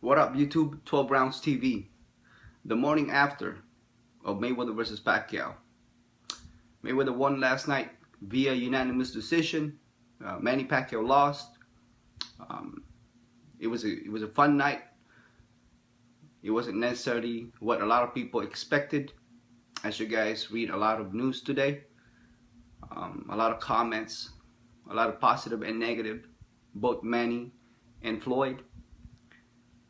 What up, YouTube? 12 Rounds TV. The morning after of Mayweather versus Pacquiao. Mayweather won last night via unanimous decision. Manny Pacquiao lost. Um, it was a fun night. It wasn't necessarily what a lot of people expected. As you guys read a lot of news today, a lot of comments, a lot of positive and negative, both Manny and Floyd.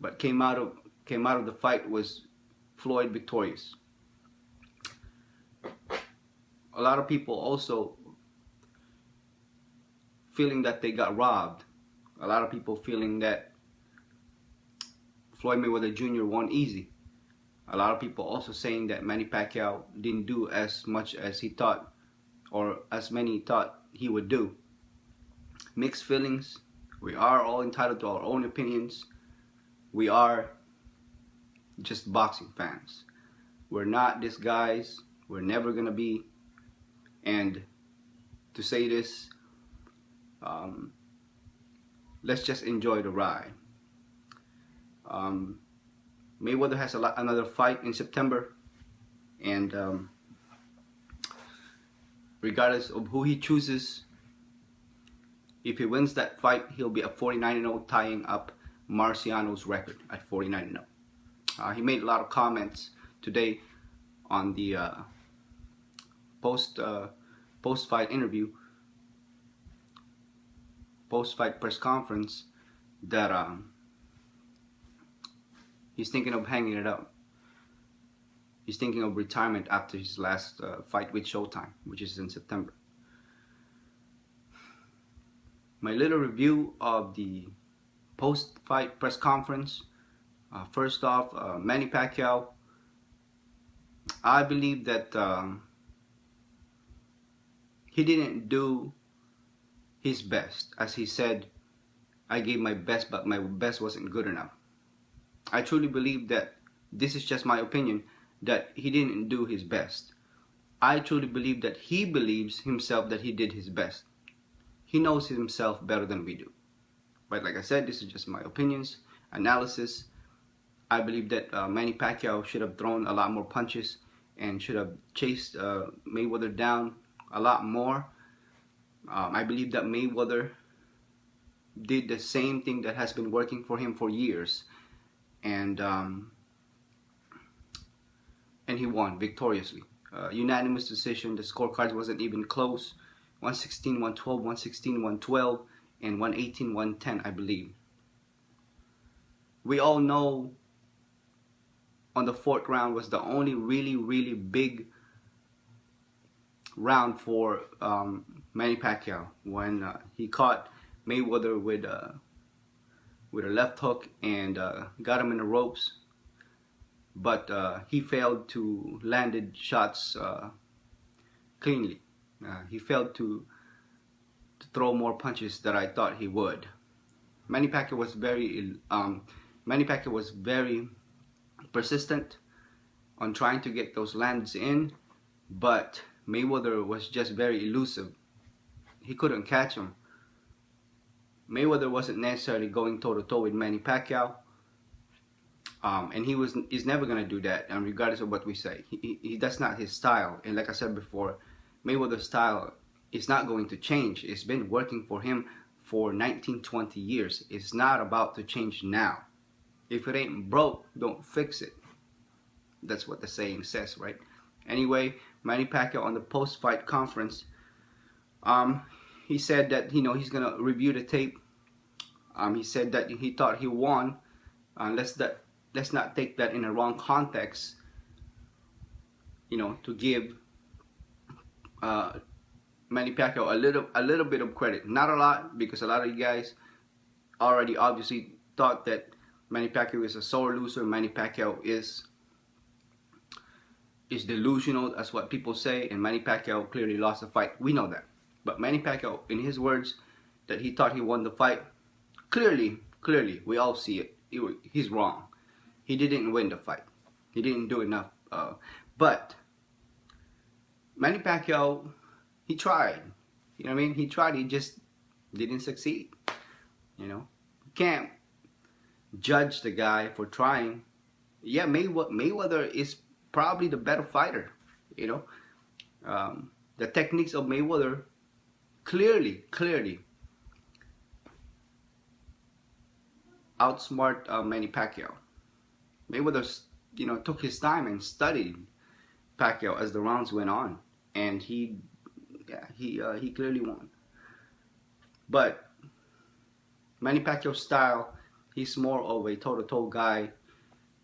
But came out of the fight was Floyd victorious. A lot of people also feeling that they got robbed. A lot of people feeling that Floyd Mayweather Jr. won easy. A lot of people also saying that Manny Pacquiao didn't do as much as he thought, or as many thought he would do. Mixed feelings. We are all entitled to our own opinions. We are just boxing fans. We're not these guys. We're never gonna be. And to say this, let's just enjoy the ride. Mayweather has another fight in September, and regardless of who he chooses, if he wins that fight, he'll be at 49-0, tying up Marciano's record at 49-0. He made a lot of comments today on the post-fight interview, post-fight press conference, that he's thinking of hanging it up. He's thinking of retirement after his last fight with Showtime, which is in September. My little review of the post-fight press conference. First off, Manny Pacquiao. I believe that he didn't do his best. As he said, I gave my best, but my best wasn't good enough. I truly believe that, this is just my opinion, that he didn't do his best. I truly believe that he believes himself that he did his best. He knows himself better than we do. But like I said, this is just my opinions, analysis. I believe that Manny Pacquiao should have thrown a lot more punches and should have chased Mayweather down a lot more. I believe that Mayweather did the same thing that has been working for him for years, and he won victoriously. Unanimous decision. The scorecards wasn't even close. 116, 112, 116, 112, and 118, 110, I believe. We all know on the fourth round was the only really big round for Manny Pacquiao, when he caught Mayweather with a left hook and got him in the ropes, but he failed to landed shots cleanly. He failed to throw more punches that I thought he would. Manny Pacquiao was very persistent on trying to get those lands in, but Mayweather was just very elusive. He couldn't catch him. Mayweather wasn't necessarily going toe-to-toe with Manny Pacquiao, and he's never gonna do that. And regardless of what we say, that's not his style. And like I said before, Mayweather's style is not going to change. It's been working for him for 19-20 years. It's not about to change now. If it ain't broke, don't fix it. That's what the saying says, right? Anyway, Manny Pacquiao on the post-fight conference, he said that he's gonna review the tape. He said that he thought he won. Let's not take that in the wrong context. To give Manny Pacquiao a little bit of credit, not a lot, because a lot of you guys already obviously thought that Manny Pacquiao is a sore loser. Manny Pacquiao is delusional, that's what people say, and Manny Pacquiao clearly lost the fight. We know that. But Manny Pacquiao, in his words, that he thought he won the fight, clearly, we all see it. He's wrong. He didn't win the fight. He didn't do enough. But Manny Pacquiao, he tried. You know what I mean? He tried. He just didn't succeed. You can't judge the guy for trying. Yeah, Mayweather is probably the better fighter. You know, the techniques of Mayweather clearly outsmart Manny Pacquiao. Mayweather, took his time and studied Pacquiao as the rounds went on, and he clearly won. But Manny Pacquiao's style, he's more of a toe-to-toe guy,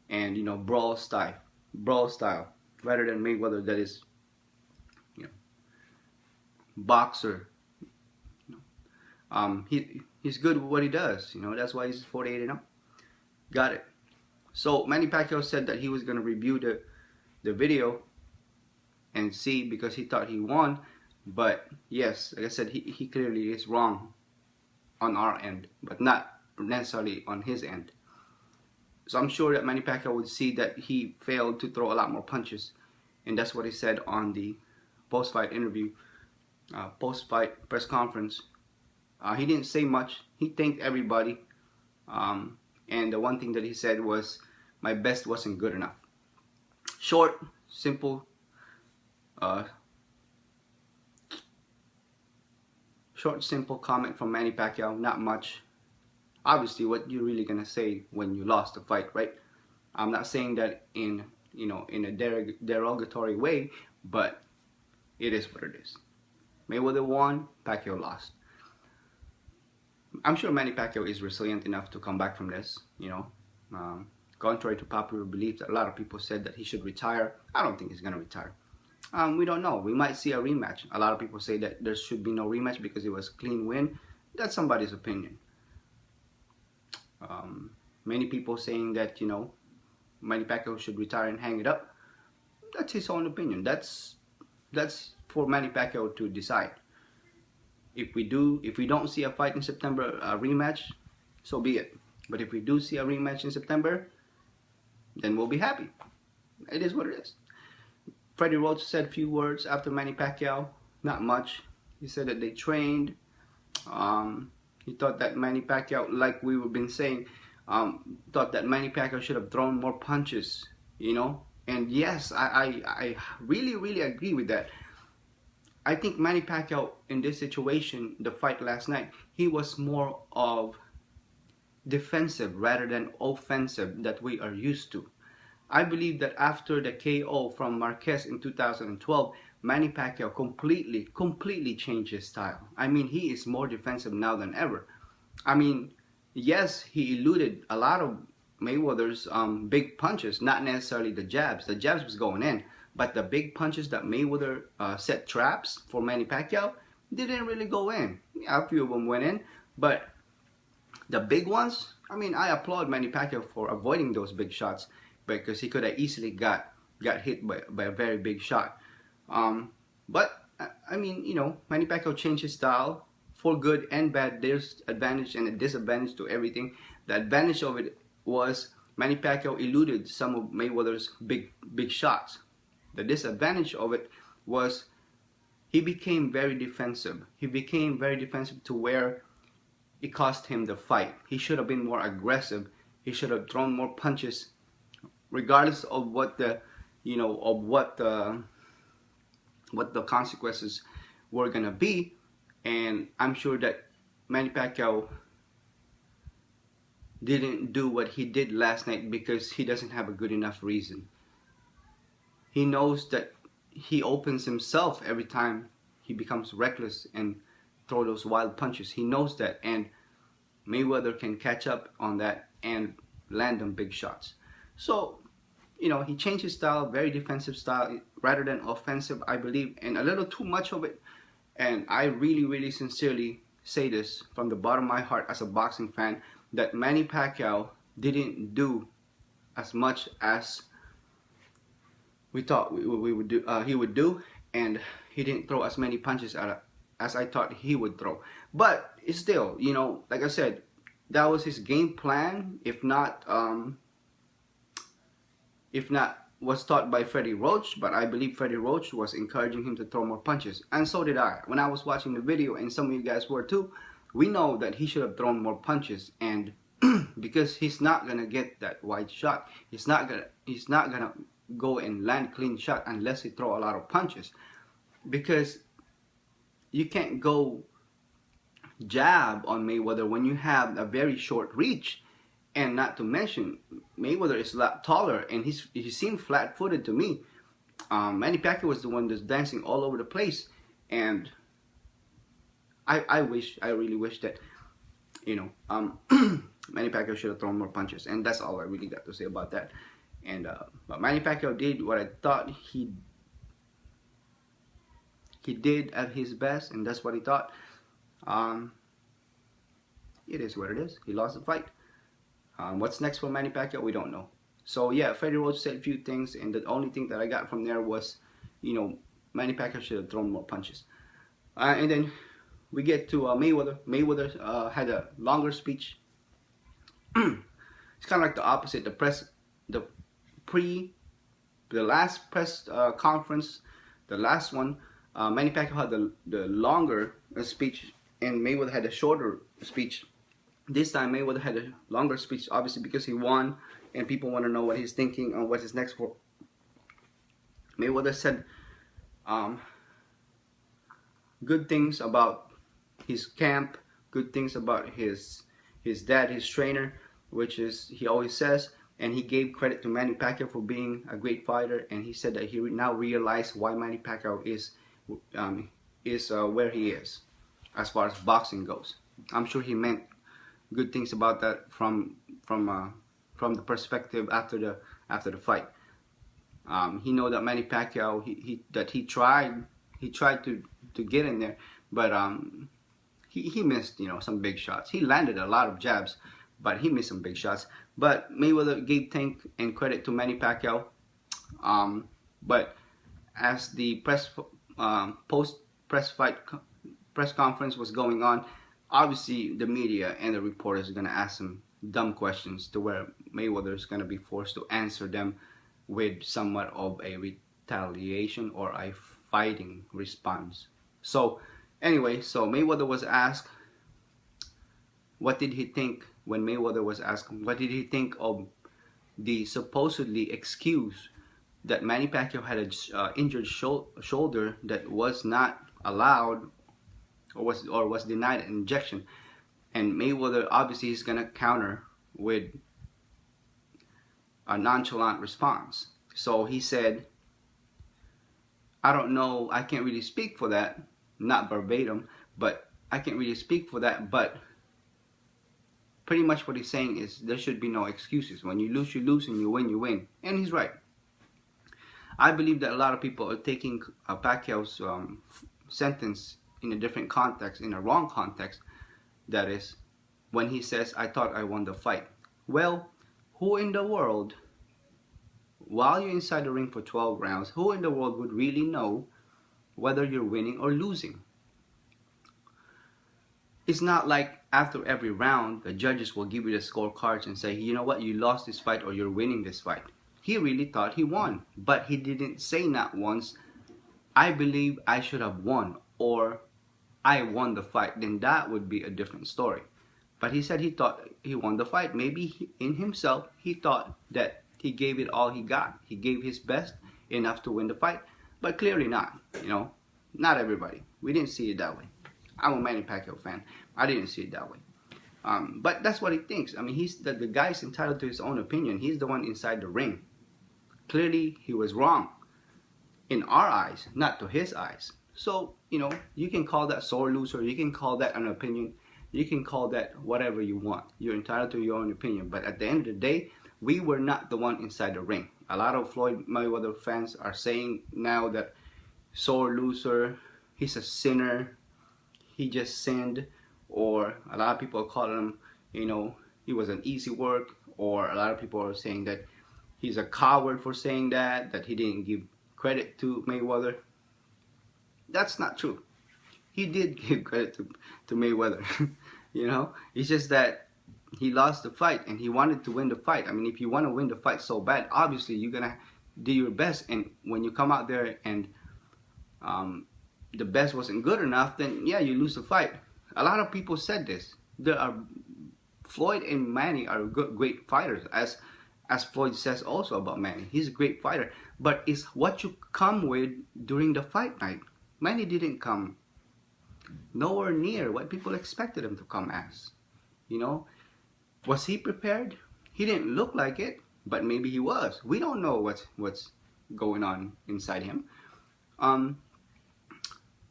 and brawl style, rather than Mayweather that is, boxer. He's good with what he does. That's why he's 48-0. Got it. So Manny Pacquiao said that he was gonna review the video and see, because he thought he won. But yes, like I said, he clearly is wrong on our end, but not necessarily on his end. So I'm sure that Manny Pacquiao would see that he failed to throw a lot more punches, and that's what he said on the post-fight interview, post-fight press conference. He didn't say much. He thanked everybody, and the one thing that he said was, "My best wasn't good enough." Short, simple, comment from Manny Pacquiao. Not much. Obviously, what you're really gonna say when you lost the fight, right? I'm not saying that in a derogatory way, but it is what it is. Mayweather won, Pacquiao lost. I'm sure Manny Pacquiao is resilient enough to come back from this. Contrary to popular belief, that a lot of people said that he should retire. I don't think he's gonna retire. We don't know. We might see a rematch. A lot of people say that there should be no rematch because it was a clean win. That's somebody's opinion. Many people saying that Manny Pacquiao should retire and hang it up. That's his own opinion. That's for Manny Pacquiao to decide. If we don't see a fight in September, a rematch, so be it. But if we do see a rematch in September, then we'll be happy. It is what it is. Freddie Roach said a few words after Manny Pacquiao. Not much. He said that they trained. He thought that Manny Pacquiao, like we've been saying, thought that Manny Pacquiao should have thrown more punches. And yes, I really agree with that. I think Manny Pacquiao in this situation, the fight last night, he was more of defensive rather than offensive that we are used to. I believe that after the KO from Marquez in 2012, Manny Pacquiao completely changed his style. I mean, he is more defensive now than ever. I mean, yes, he eluded a lot of Mayweather's big punches, not necessarily the jabs. The jabs was going in, but the big punches that Mayweather set traps for Manny Pacquiao didn't really go in. Yeah, a few of them went in, but the big ones, I mean, I applaud Manny Pacquiao for avoiding those big shots, because he could have easily got hit by a very big shot. But I mean, Manny Pacquiao changed his style for good and bad. There's advantage and a disadvantage to everything. The advantage of it was Manny Pacquiao eluded some of Mayweather's big shots. The disadvantage of it was he became very defensive. He became very defensive to where it cost him the fight. He should have been more aggressive. He should have thrown more punches, regardless of what the consequences were gonna be. And I'm sure that Manny Pacquiao didn't do what he did last night because he doesn't have a good enough reason. He knows that he opens himself every time he becomes reckless and throw those wild punches. He knows that, and Mayweather can catch up on that and land them big shots. So, he changed his style, very defensive style rather than offensive, I believe, and a little too much of it. And I really sincerely say this from the bottom of my heart as a boxing fan, that Manny Pacquiao didn't do as much as we thought we would do. He would do, and he didn't throw as many punches as I thought he would throw. But it's still, like I said, that was his game plan. If not was taught by Freddie Roach, but I believe Freddie Roach was encouraging him to throw more punches, and so did I. When I was watching the video, and some of you guys were too, we know that he should have thrown more punches, and because he's not gonna get that wide shot. He's not gonna go and land clean shot unless he throw a lot of punches, because you can't go jab on Mayweather when you have a very short reach. And not to mention, Mayweather is a lot taller, and he seemed flat-footed to me. Manny Pacquiao was the one that's dancing all over the place, and I really wish that, Manny Pacquiao should have thrown more punches, and that's all I really got to say about that. And but Manny Pacquiao did what I thought he did at his best, and that's what he thought. It is what it is. He lost the fight. What's next for Manny Pacquiao? We don't know. So yeah, Freddie Roach said a few things, and the only thing that I got from there was, Manny Pacquiao should have thrown more punches. And then we get to Mayweather. Mayweather had a longer speech. It's kind of like the opposite. The last press conference, the last one, Manny Pacquiao had the longer speech, and Mayweather had a shorter speech. This time Mayweather had a longer speech, obviously because he won, and people want to know what he's thinking on what his next for. Mayweather said good things about his camp, good things about his dad, his trainer, which is he always says, and he gave credit to Manny Pacquiao for being a great fighter, and he said that he now realized why Manny Pacquiao is where he is as far as boxing goes. I'm sure he meant good things about that from the perspective after the fight. He know that Manny Pacquiao he tried to get in there, but he missed some big shots. He landed a lot of jabs, but he missed some big shots. But Mayweather gave thanks and credit to Manny Pacquiao. But as the post press conference was going on, obviously the media and the reporters are going to ask some dumb questions to where Mayweather is going to be forced to answer them with somewhat of a retaliation or a fighting response. So anyway, so Mayweather was asked, what did he think when Mayweather was asked, what did he think of the supposedly excuse that Manny Pacquiao had an injured shoulder that was not allowed or was denied an injection. And Mayweather obviously is going to counter with a nonchalant response. So he said, I don't know, I can't really speak for that, not verbatim, but I can't really speak for that, but pretty much what he's saying is there should be no excuses. When you lose, you lose, and you win, you win. And he's right. I believe that a lot of people are taking Pacquiao's sentence in a different context, in a wrong context. That is, when he says, I thought I won the fight. Well, who in the world, while you're inside the ring for 12 rounds, who in the world would really know whether you're winning or losing? It's not like after every round, the judges will give you the scorecards and say, you know what, you lost this fight or you're winning this fight. He really thought he won, but he didn't say not once, I believe I should have won, or I won the fight. Then that would be a different story. But he said he thought he won the fight. Maybe in himself, he thought that he gave it all he got. He gave his best enough to win the fight, but clearly not. Not everybody. We didn't see it that way. I'm a Manny Pacquiao fan. I didn't see it that way. But that's what he thinks. I mean, the guy's entitled to his own opinion. He's the one inside the ring. Clearly, he was wrong in our eyes, not to his eyes. So, you can call that sore loser. You can call that an opinion. You can call that whatever you want. You're entitled to your own opinion. But at the end of the day, we were not the one inside the ring. A lot of Floyd Mayweather fans are saying now that sore loser, he's a sinner, he just sinned, or a lot of people are calling him, he was an easy work, or a lot of people are saying that he's a coward for saying that he didn't give credit to Mayweather. That's not true. He did give credit to Mayweather. It's just that he lost the fight and he wanted to win the fight. I mean, if you want to win the fight so bad, obviously you're going to do your best. And when you come out there and the best wasn't good enough, then yeah, you lose the fight. A lot of people said this. There are Floyd and Manny are great fighters, as Floyd says also about Manny. He's a great fighter, but it's what you come with during the fight night. Manny didn't come nowhere near what people expected him to come as. You know, was he prepared? He didn't look like it, but maybe he was. We don't know what's going on inside him.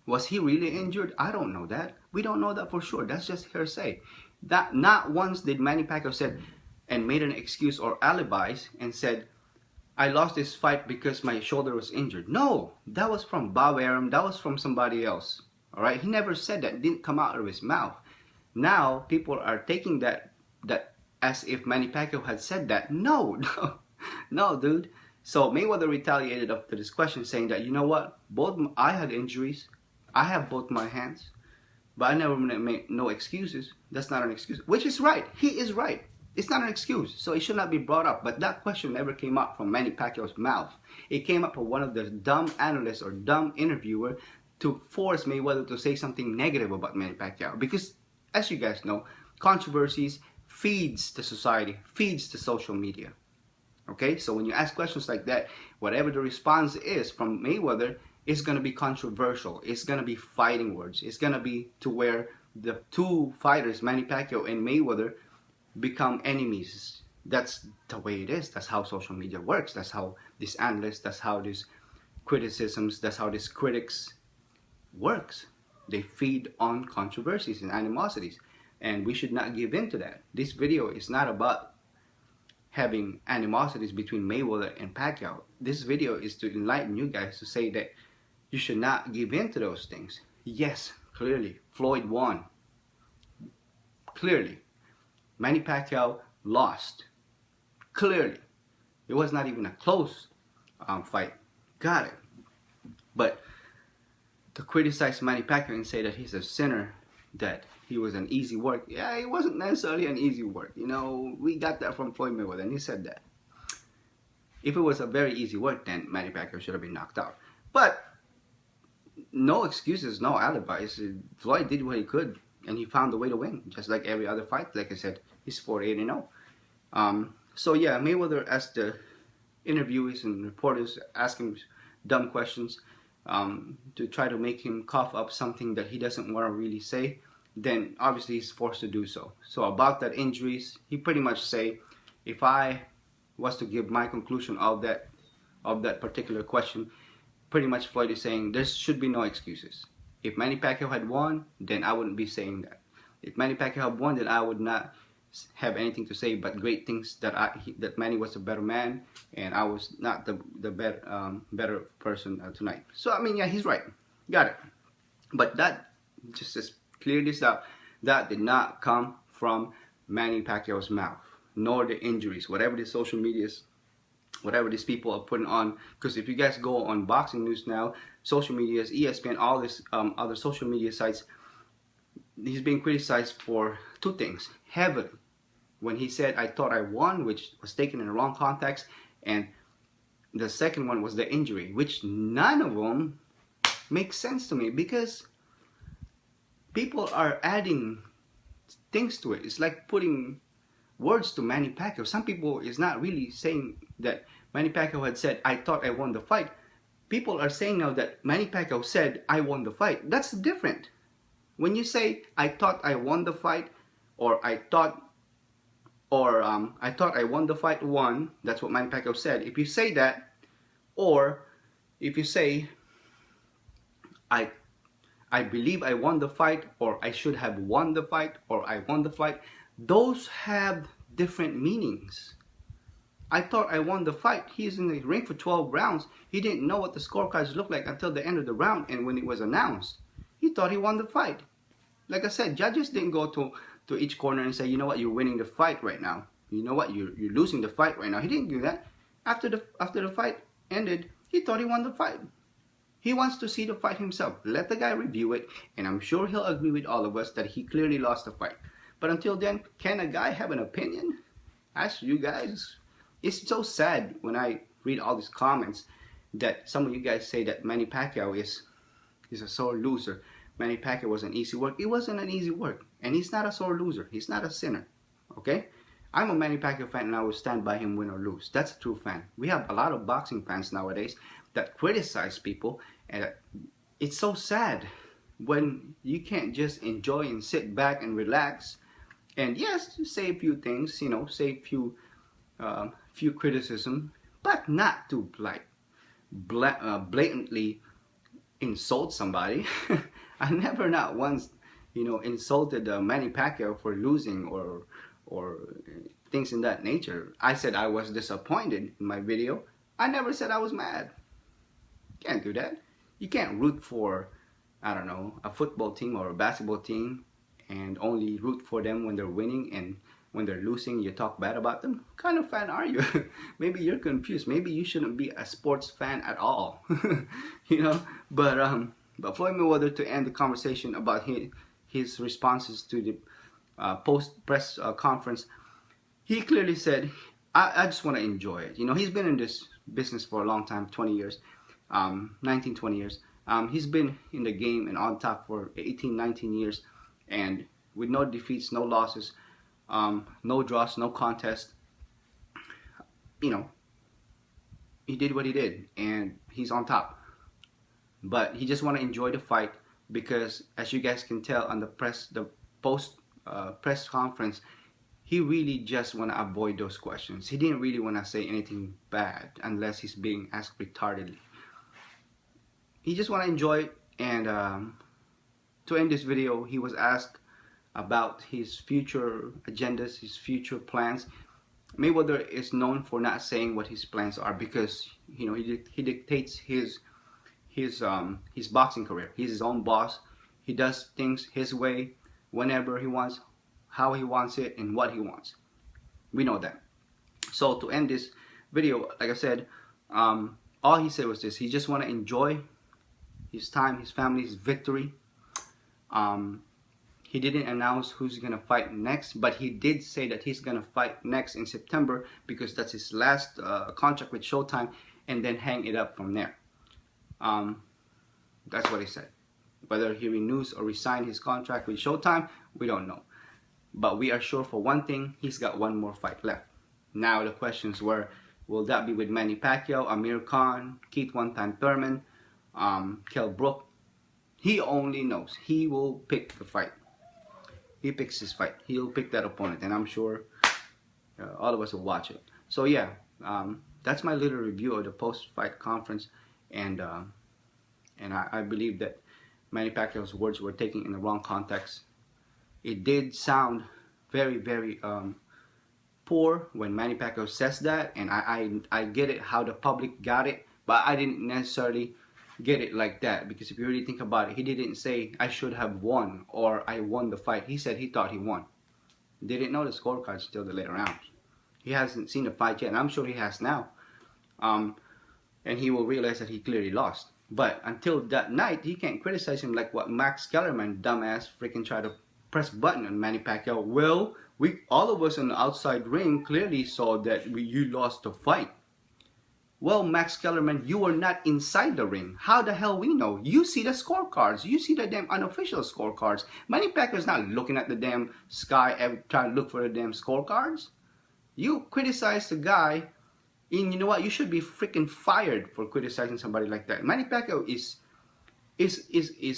Was he really injured? I don't know that. We don't know that for sure. That's just hearsay. That not once did Manny Pacquiao said and made an excuse or alibis and said, I lost this fight because my shoulder was injured. No, that was from Bob Arum. That was from somebody else. All right, he never said that. It didn't come out of his mouth. Now people are taking that as if Manny Pacquiao had said that. No, no, dude. So Mayweather retaliated after this question, saying that, you know what, I had injuries. I have both my hands, but I never made no excuses. That's not an excuse, which is right. He is right. It's not an excuse, so it should not be brought up. But that question never came up from Manny Pacquiao's mouth. It came up from one of the dumb analysts or dumb interviewer to force Mayweather to say something negative about Manny Pacquiao. Because, as you guys know, controversies feeds the society, feeds the social media. Okay, so when you ask questions like that, whatever the response is from Mayweather, it's going to be controversial. It's going to be fighting words. It's going to be to where the two fighters, Manny Pacquiao and Mayweather, become enemies. That's the way it is. That's how social media works. That's how these analysts, that's how these criticisms, that's how these critics works. They feed on controversies and animosities, and we should not give in to that. This video is not about having animosities between Mayweather and Pacquiao. This video is to enlighten you guys to say that you should not give in to those things. Yes, clearly, Floyd won. Clearly. Manny Pacquiao lost. Clearly. It was not even a close fight. Got it. But to criticize Manny Pacquiao and say that he's a sinner, that he was an easy work. Yeah, it wasn't necessarily an easy work. You know, we got that from Floyd Mayweather, and he said that. If it was a very easy work, then Manny Pacquiao should have been knocked out. But no excuses, no alibis. Floyd did what he could, and he found a way to win, just like every other fight. Like I said, he's 4-8-0. So yeah, Mayweather asked the interviewers and reporters, asking dumb questions to try to make him cough up something that he doesn't want to really say. Then obviously he's forced to do so. So about that injuries, he pretty much say, if I was to give my conclusion of that particular question, pretty much Floyd is saying there should be no excuses. If Manny Pacquiao had won, then I wouldn't be saying that. If Manny Pacquiao had won, then I would not have anything to say but great things, that Manny was a better man and I was not the better person tonight. So I mean, yeah, he's right. Got it. But that just as clear this out, that did not come from Manny Pacquiao's mouth, nor the injuries, whatever the social medias, whatever these people are putting on. Because if you guys go on boxing news now, social medias, ESPN, all this other social media sites, he's being criticized for two things heavily. When he said, I thought I won, which was taken in the wrong context, and the second one was the injury, which none of them make sense to me, because people are adding things to it. It's like putting words to Manny Pacquiao. Some people is not really saying that Manny Pacquiao had said, I thought I won the fight. People are saying now that Manny Pacquiao said, I won the fight. That's different. When you say, I thought I won the fight, or I thought I won the fight, won, that's what Manny Pacquiao said. If you say that, or if you say, I believe I won the fight, or I should have won the fight, or I won the fight, those have different meanings. I thought I won the fight. He's in the ring for 12 rounds. He didn't know what the scorecards looked like until the end of the round, and when it was announced, he thought he won the fight. Like I said, judges didn't go to each corner and say, you know what, you're winning the fight right now. You know what, you're losing the fight right now. He didn't do that. After the fight ended, he thought he won the fight. He wants to see the fight himself. Let the guy review it, and I'm sure he'll agree with all of us that he clearly lost the fight. But until then, can a guy have an opinion? Ask you guys. It's so sad when I read all these comments that some of you guys say that Manny Pacquiao is a sore loser. Manny Pacquiao was an easy work. It wasn't an easy work. And he's not a sore loser. He's not a sinner. Okay? I'm a Manny Pacquiao fan and I will stand by him win or lose. That's a true fan. We have a lot of boxing fans nowadays that criticize people, and it's so sad when you can't just enjoy and sit back and relax and yes, say a few things, say a few criticism, but not to like blatantly insult somebody. I never not once, insulted Manny Pacquiao for losing or things in that nature. I said I was disappointed in my video. I never said I was mad. Can't do that. You can't root for, I don't know, a football team or a basketball team and only root for them when they're winning, and when they're losing you talk bad about them. What kind of fan are you? Maybe you're confused. Maybe you shouldn't be a sports fan at all. But Floyd Mayweather, to end the conversation about his responses to the post press conference, he clearly said, I just want to enjoy it. He's been in this business for a long time, 20 years, 19, 20 years. He's been in the game and on top for 18, 19 years, and with no defeats, no losses, no draws, no contest. He did what he did, and he's on top. But he just want to enjoy the fight because, as you guys can tell on the post press conference, he really just want to avoid those questions. He didn't really want to say anything bad unless he's being asked retardedly. He just want to enjoy it. And to end this video, he was asked about his future agendas, his future plans. Mayweather is known for not saying what his plans are because he dictates his boxing career. He's his own boss. He does things his way, whenever he wants, how he wants it, and what he wants. We know that. So to end this video, like I said, all he said was this: he just want to enjoy his time, his family, his victory. He didn't announce who's gonna fight next, but he did say that he's gonna fight next in September because that's his last contract with Showtime, and then hang it up from there. That's what he said. Whether he renews or resigns his contract with Showtime, we don't know. But we are sure for one thing: he's got one more fight left. Now the questions were, will that be with Manny Pacquiao, Amir Khan, Keith One-Time Thurman, Kell Brook? He only knows. He will pick the fight. He picks his fight. He'll pick that opponent, and I'm sure all of us will watch it. So yeah, that's my little review of the post-fight conference, and I believe that Manny Pacquiao's words were taken in the wrong context. It did sound very, very poor when Manny Pacquiao says that, and I get it how the public got it, but I didn't necessarily get it like that, because if you really think about it, he didn't say I should have won or I won the fight. He said he thought he won. He didn't know the scorecards until the later rounds. He hasn't seen the fight yet, and I'm sure he has now. And he will realize that he clearly lost. But until that night, he can't criticize him like what Max Kellerman, dumbass, freaking tried to press button on Manny Pacquiao. Well, all of us on the outside ring clearly saw that you lost the fight. Well, Max Kellerman, you were not inside the ring. How the hell we know? You see the scorecards. You see the damn unofficial scorecards. Manny Pacquiao's not looking at the damn sky trying to look for the damn scorecards. You criticize the guy, and you know what? You should be freaking fired for criticizing somebody like that. Manny Pacquiao is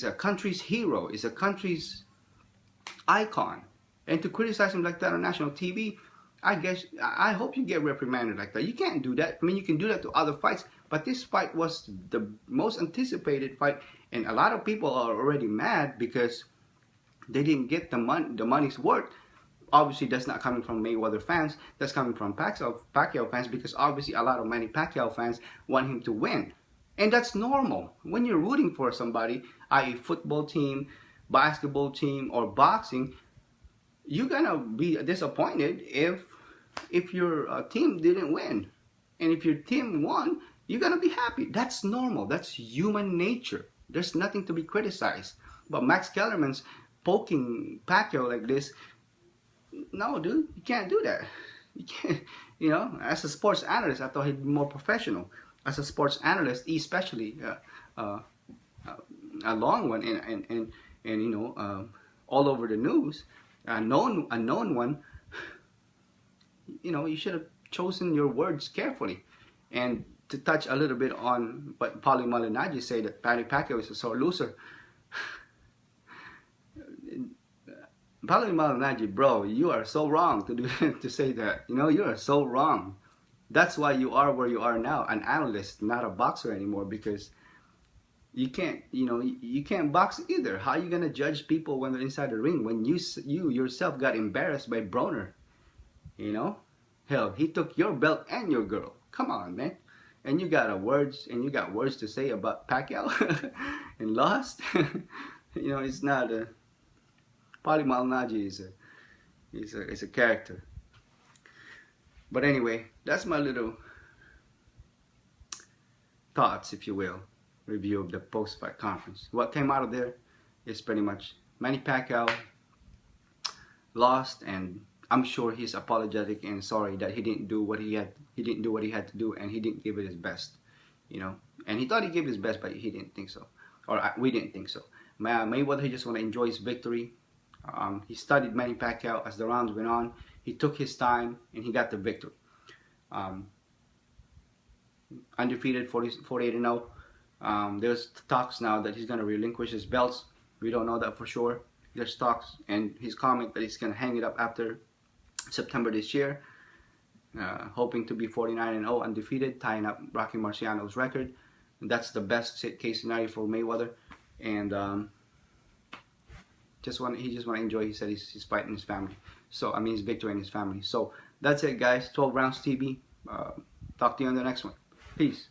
a country's hero. Is a country's icon. And to criticize him like that on national TV, I hope you get reprimanded like that. You can't do that. I mean, you can do that to other fights, but this fight was the most anticipated fight, and a lot of people are already mad because they didn't get the money's worth. Obviously, that's not coming from Mayweather fans. That's coming from Pacquiao fans, because obviously a lot of Manny Pacquiao fans want him to win. And that's normal. When you're rooting for somebody, i.e. football team, basketball team, or boxing, you're gonna be disappointed if your team didn't win. And if your team won, you're gonna be happy. That's normal. That's human nature. There's nothing to be criticized. But Max Kellerman's poking Pacquiao like this, no, dude, you can't do that. You can't. As a sports analyst, I thought he'd be more professional. As a sports analyst, especially a long one, and all over the news, a known one. you know, you should have chosen your words carefully. And to touch a little bit on what Paulie Malignaggi said, that Manny Pacquiao is a sore loser. Paulie Malignaggi, bro, you are so wrong to do to say that. You know, you are so wrong. That's why you are where you are now, an analyst, not a boxer anymore, because you can't, you know, you can't box either. How are you gonna judge people when they're inside the ring when you yourself got embarrassed by Broner? You know, hell, he took your belt and your girl. Come on, man. And you got words to say about Pacquiao and lost. You know, it's not a. Paulie Malignaggi is a character. But anyway, that's my little thoughts, if you will, review of the post-fight conference. What came out of there is pretty much Manny Pacquiao lost, and I'm sure he's apologetic and sorry that he didn't do what he had to do, and he didn't give it his best, you know. And he thought he gave his best, but he didn't think so, or we didn't think so. Mayweather, he just want to enjoy his victory. He studied Manny Pacquiao as the rounds went on. He took his time and he got the victory. Undefeated, 48-0. There's talks now that he's going to relinquish his belts. We don't know that for sure. There's talks, and his comment that he's going to hang it up after September this year, hoping to be 49-0 undefeated, tying up Rocky Marciano's record. And that's the best case scenario for Mayweather. And he just want to enjoy. He said he's fighting his family. So I mean, his victory in his family. So that's it, guys. 12 Rounds TV. Talk to you on the next one. Peace.